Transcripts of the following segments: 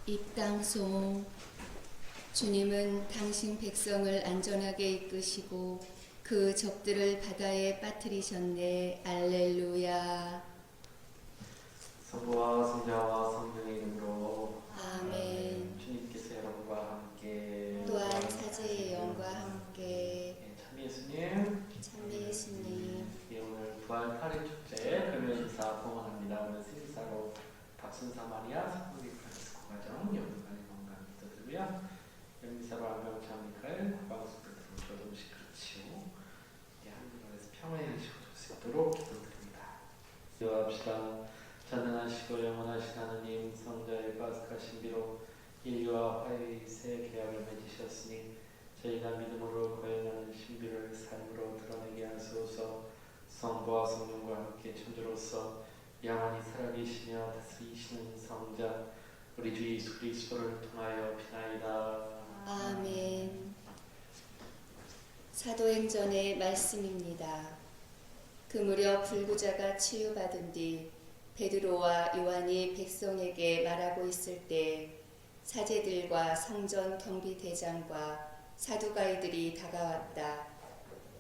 입당송. 주님은 당신 백성을 안전하게 이끄시고 그 적들을 바다에 빠뜨리셨네. 알렐루야. 성부와 성자와 성령의 이름으로 아멘. 주님께서 여러분과 함께 또한 사제의 영과 함께. 참 예수님, 참배 예수님. 오늘 부활 8일 축제 금요일사 봉헌합니다. 오늘 생일사로 박순사 마리아 성국이 프란치스코 가정 영등간의 건강 기도드리고요. 영미사로 안병찬 미카엘 박광수 베트로 조동식 그치오 한국에서 평화의 의식을 줄 수 있도록 기도드립니다. 기도합시다. 전능하시고 영원하신 하느님, 성자의 파스카 신비로 인류와 화해의 새 계약을 맺으셨으니 저희가 믿음으로 거행하는 신비를 삶으로 드러내게 하소서. 성부와 성령과 함께 천주로서 영원히 살아계시며 다스리시는 성자 우리 주 예수 그리스도를 통하여 비나이다. 아멘. 사도행전의 말씀입니다. 그 무렵 불구자가 치유받은 뒤 베드로와 요한이 백성에게 말하고 있을 때 사제들과 성전 경비대장과 사두가이들이 다가왔다.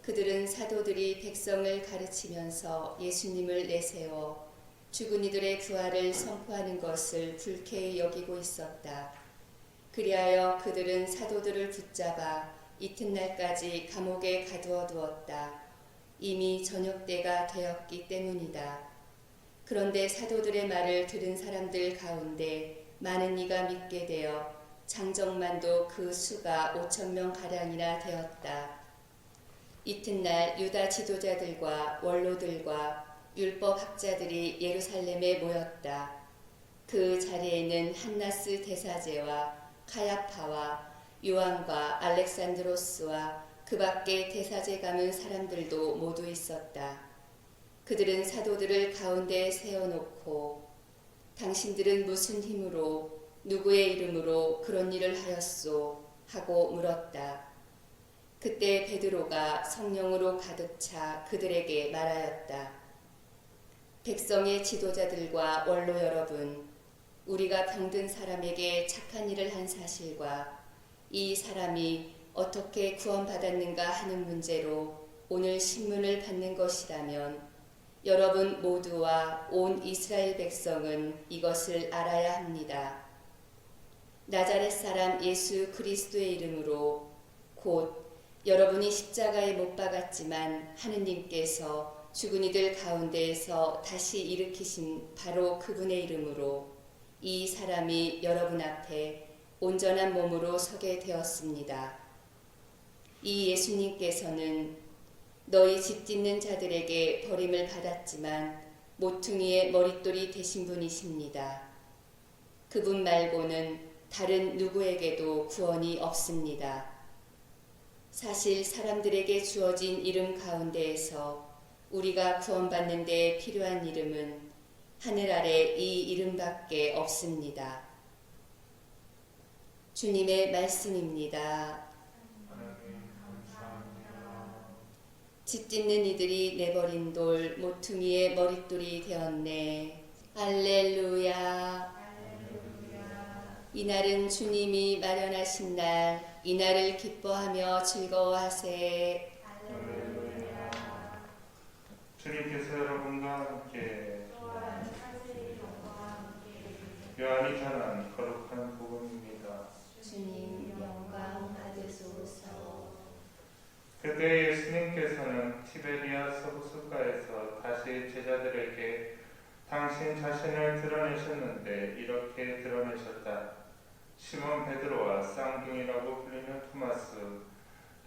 그들은 사도들이 백성을 가르치면서 예수님을 내세워 죽은 이들의 부활을 선포하는 것을 불쾌히 여기고 있었다. 그리하여 그들은 사도들을 붙잡아 이튿날까지 감옥에 가두어 두었다. 이미 저녁 때가 되었기 때문이다. 그런데 사도들의 말을 들은 사람들 가운데 많은 이가 믿게 되어 장정만도 그 수가 5,000명 가량이나 되었다. 이튿날 유다 지도자들과 원로들과 율법학자들이 예루살렘에 모였다. 그 자리에는 한나스 대사제와 카야파와 요한과 알렉산드로스와 그 밖에 대사제 감은 사람들도 모두 있었다. 그들은 사도들을 가운데에 세워놓고 당신들은 무슨 힘으로 누구의 이름으로 그런 일을 하였소? 하고 물었다. 그때 베드로가 성령으로 가득 차 그들에게 말하였다. 백성의 지도자들과 원로 여러분, 우리가 병든 사람에게 착한 일을 한 사실과 이 사람이 어떻게 구원받았는가 하는 문제로 오늘 신문을 받는 것이라면 여러분 모두와 온 이스라엘 백성은 이것을 알아야 합니다. 나자렛 사람 예수 그리스도의 이름으로 곧 여러분이 십자가에 못 박았지만 하느님께서 죽은 이들 가운데에서 다시 일으키신 바로 그분의 이름으로 이 사람이 여러분 앞에 온전한 몸으로 서게 되었습니다. 이 예수님께서는 너희 집 짓는 자들에게 버림을 받았지만 모퉁이의 머릿돌이 되신 분이십니다. 그분 말고는 다른 누구에게도 구원이 없습니다. 사실 사람들에게 주어진 이름 가운데에서 우리가 구원받는 데 필요한 이름은 하늘 아래 이 이름밖에 없습니다. 주님의 말씀입니다. 집 짓는 이들이 내버린 돌 모퉁이의 머릿돌이 되었네. 할렐루야. 이날은 주님이 마련하신 날, 이날을 기뻐하며 즐거워하세. 주님께서 여러분과 함께 요한이 전한 거룩한 복음입니다. 주님 영광 받으소서. 그때 예수님께서는 티베리아스 호숫가에서 다시 제자들에게 당신 자신을 드러내셨는데 이렇게 드러내셨다. 시몬 베드로와 쌍둥이라고 불리는 토마스,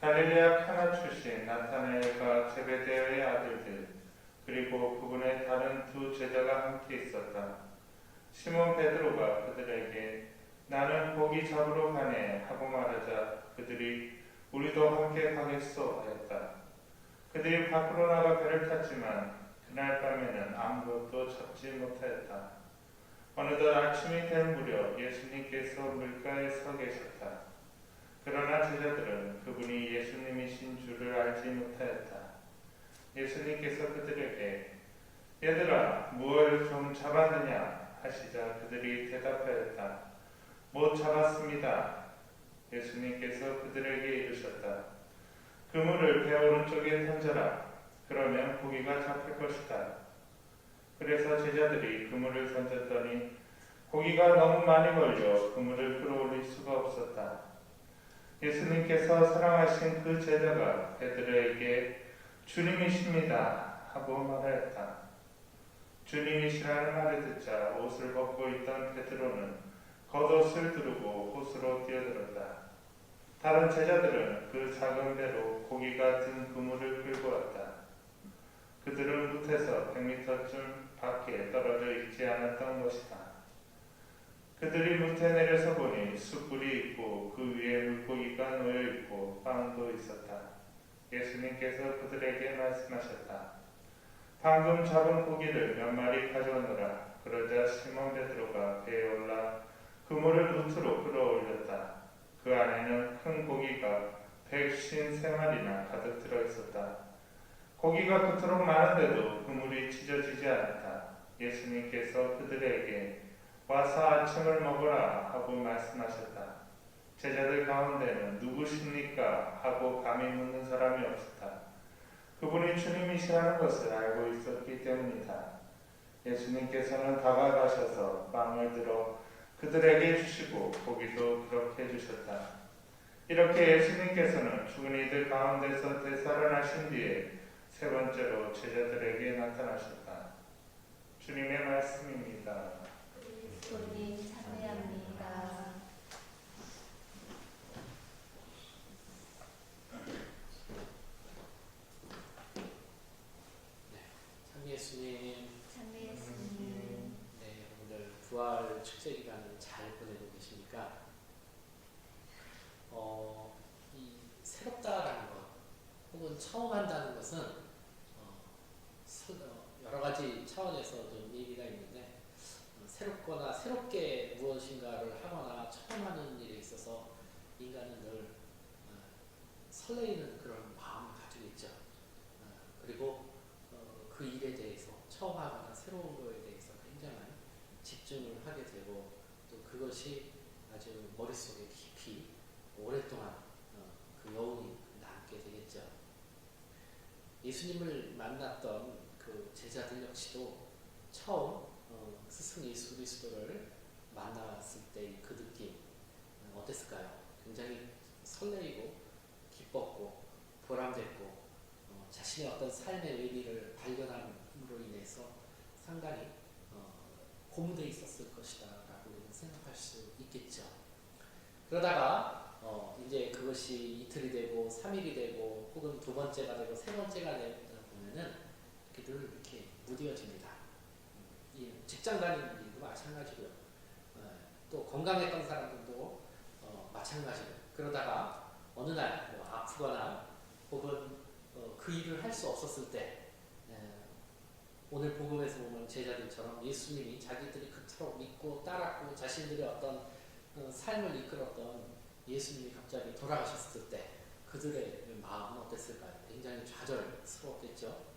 갈릴레아 카나 출신 나타나엘과 제베데오의 아들들, 그리고 그분의 다른 두 제자가 함께 있었다. 시몬 베드로가 그들에게 나는 고기 잡으러 가네 하고 말하자 그들이 우리도 함께 가겠소 하였다. 그들이 밖으로 나가 배를 탔지만 그날 밤에는 아무것도 잡지 못하였다. 어느덧 아침이 된 무렵 예수님께서 물가에 서 계셨다. 그러나 제자들은 그분이 예수님이신 줄을 알지 못하였다. 예수님께서 그들에게 얘들아 무엇을 좀 잡았느냐 하시자 그들이 대답하였다. 못 잡았습니다. 예수님께서 그들에게 이르셨다. 그물을 배 오른쪽에 던져라. 그러면 고기가 잡힐 것이다. 그래서 제자들이 그물을 던졌더니 고기가 너무 많이 걸려 그물을 끌어올릴 수가 없었다. 예수님께서 사랑하신 그 제자가 베드로에게 주님이십니다 하고 말하였다. 주님이시라는 말을 듣자 옷을 벗고 있던 베드로는 겉옷을 두르고 호수로 뛰어들었다. 다른 제자들은 그 작은 배로 고기가 든 그물을 끌고 왔다. 그들은 못에서 100m쯤 밖에 떨어져 있지 않았던 것이다. 그들이 못에 내려서 보니 숯불이 있고 그 위에 물고기가 놓여 있고 빵도 있었다. 예수님께서 그들에게 말씀하셨다. 방금 잡은 고기를 몇 마리 가져오너라. 그러자 시몬 베드로가 배에 올라 그물을 무트로 끌어올렸다. 그 안에는 큰 고기가 153마리나 가득 들어 있었다. 고기가 그토록 많은데도 그물이 찢어지지 않았다. 예수님께서 그들에게 와서 아침을 먹으라 하고 말씀하셨다. 제자들 가운데는 누구십니까? 하고 감히 묻는 사람이 없었다. 그분이 주님이시라는 것을 알고 있었기 때문이다. 예수님께서는 다가가셔서 빵을 들어 그들에게 주시고 고기도 그렇게 주셨다. 이렇게 예수님께서는 죽은 이들 가운데서 되살아나신 뒤에 세 번째로 제자들에게 나타나셨다. 주님의 말씀입니다. 그리스도님 참회합니다. 참 예수님, 참회 예수님. 네, 오늘 부활 축제 기간을 잘 보내고 계십니까? 이 새롭다라는 것, 혹은 처음 한다는 것은 여러 가지 차원에서 좀 의미가 있는데 새롭거나 새롭게 무엇인가를 하거나 처음 하는 일에 있어서 인간은 늘 설레이는 그런 마음을 가지고 있죠. 그리고 그 일에 대해서 처음 하거나 새로운 거에 대해서 굉장한 집중을 하게 되고 또 그것이 아주 머릿속에 깊이 오랫동안 그 여운이 남게 되겠죠. 예수님을 만났던 그 제자들 역시도 처음 스승 예수 그리스도를 만났을 때 그 느낌 어땠을까요? 굉장히 설레이고 기뻤고 보람됐고 자신의 어떤 삶의 의미를 발견함으로 인해서 상당히 고무되어 있었을 것이다 라고 생각할 수 있겠죠. 그러다가 이제 그것이 이틀이 되고 3일이 되고 혹은 두 번째가 되고 세 번째가 되다 보면은 늘 이렇게 무뎌집니다. 이 직장 다니는 일도 마찬가지고요. 또 건강했던 사람들도 마찬가지고 그러다가 어느 날 뭐 아프거나 혹은 그 일을 할 수 없었을 때 오늘 복음에서 보면 제자들처럼 예수님이 자기들이 그토록 믿고 따랐고 자신들의 어떤 삶을 이끌었던 예수님이 갑자기 돌아가셨을 때 그들의 마음은 어땠을까요? 굉장히 좌절스러웠겠죠.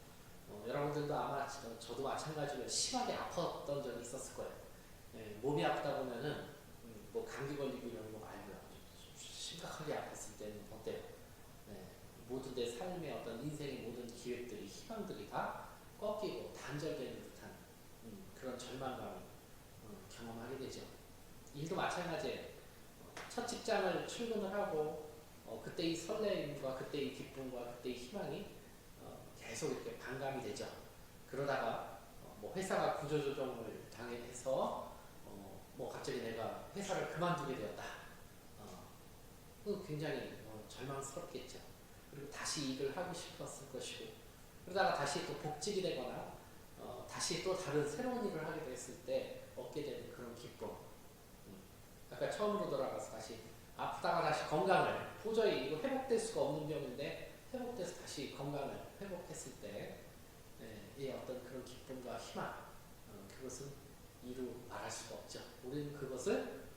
여러분들도 아마 저도 마찬가지로 심하게 아팠던 적이 있었을 거예요. 몸이 아프다 보면은 뭐 감기 걸리고 이런 거 말고요. 심각하게 아팠을 때는 어때요? 모든 내 삶의 어떤 인생의 모든 기획들이 희망들이 다 꺾이고 단절되는 듯한 그런 절망감을 경험하게 되죠. 일도 마찬가지예요. 첫 직장을 출근을 하고 그때 이 설레임과 그때 이 기쁨과 그때 이 희망이 계속 이렇게 반감이 되죠. 그러다가 뭐 회사가 구조조정을 당해서 뭐 갑자기 내가 회사를 그만두게 되었다. 굉장히 절망스럽겠죠. 그리고 다시 일을 하고 싶었을 것이고 그러다가 다시 또 복직이 되거나 다시 또 다른 새로운 일을 하게 됐을 때 얻게 되는 그런 기쁨. 아까 처음으로 돌아가서 다시 아프다가 다시 건강을 도저히 이거 회복될 수가 없는 병인데 회복돼서 다시 건강을 회복했을 때 이 어떤 그런 기쁨과 희망 그것은 이루 말할 수가 없죠. 우리는 그것을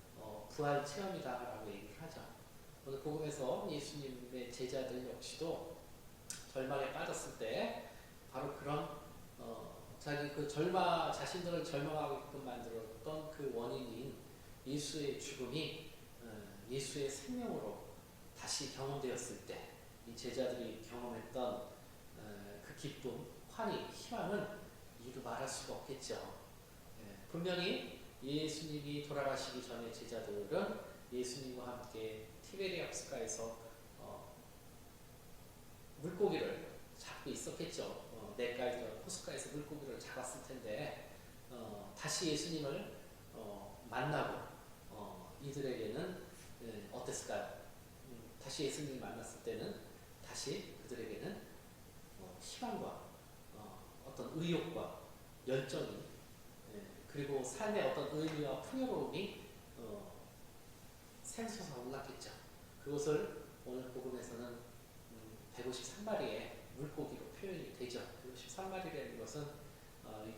부활 체험이다라고 얘기를 하죠. 오늘 복음에서 예수님의 제자들 역시도 절망에 빠졌을 때 바로 그런 자기 그 자신들을 절망하게끔 만들었던 그 원인인 예수의 죽음이 예수의 생명으로 다시 경험되었을 때 이 제자들이 경험했던 그 기쁨, 환희, 희망은 이루 말할 수가 없겠죠. 분명히 예수님이 돌아가시기 전에 제자들은 예수님과 함께 티베리아스가에서 물고기를 잡고 있었겠죠. 냇가에서 호숫가에서 물고기를 잡았을 텐데 다시 예수님을 만나고 이들에게는 어땠을까요? 다시 예수님을 만났을 때는 다시 그들에게는 희망과 어떤 의욕과 열정이 그리고 삶의 어떤 의미와 풍요로움이 샘솟아 올랐겠죠. 그것을 오늘 복음에서는 153마리의 물고기로 표현이 되죠. 153마리라는 것은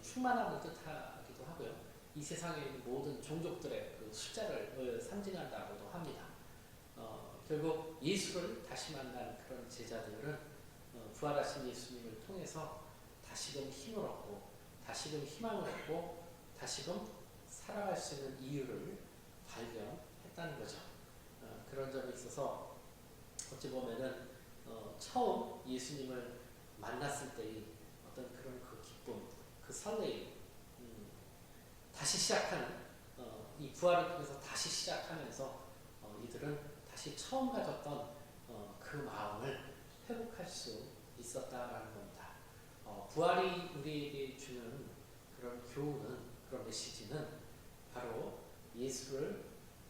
충만함을 뜻하기도 하고요. 이 세상에 있는 모든 종족들의 그 숫자를 상징한다고도 합니다. 결국 예수를 다시 만난 그런 제자들은 부활하신 예수님을 통해서 다시금 힘을 얻고 다시금 희망을 얻고 다시금 살아갈 수 있는 이유를 발견했다는 거죠. 그런 점에 있어서 어찌 보면은 처음 예수님을 만났을 때의 어떤 그런 그 기쁨, 그 설레임, 다시 시작하는 이 부활을 통해서 다시 시작하면서 이들은 다시 처음 가졌던 그 마음을 회복할 수 있었다라는 겁니다. 부활이 우리에게 주는 그런 교훈은, 그런 메시지는 바로 예수를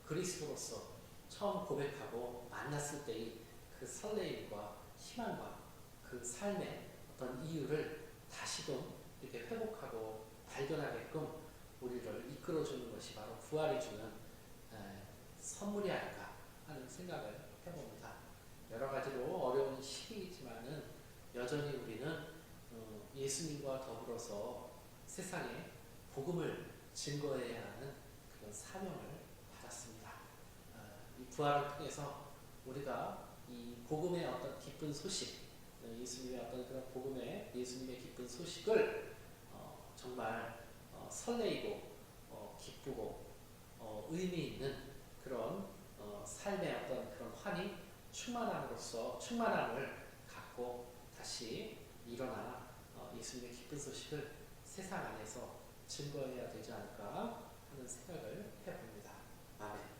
그리스도로서 처음 고백하고 만났을 때의 그 설레임과 희망과 그 삶의 어떤 이유를 다시금 이렇게 회복하고 발견하게끔 우리를 이끌어주는 것이 바로 부활이 주는 선물이 아닐까 하는 생각을 해봅니다. 여러 가지로 어려운 시기이지만은 여전히 우리는 예수님과 더불어서 세상에 복음을 증거해야 하는 그런 사명을 받았습니다. 이 부활을 통해서 우리가 이 복음의 어떤 기쁜 소식, 예수님의 어떤 그런 복음의 예수님의 기쁜 소식을 정말 설레이고 기쁘고 의미 있는 그런 삶의 어떤 그런 환희, 충만함을 갖고 다시 일어나 예수님의 기쁜 소식을 세상 안에서 증거해야 되지 않을까 하는 생각을 해봅니다. 아멘.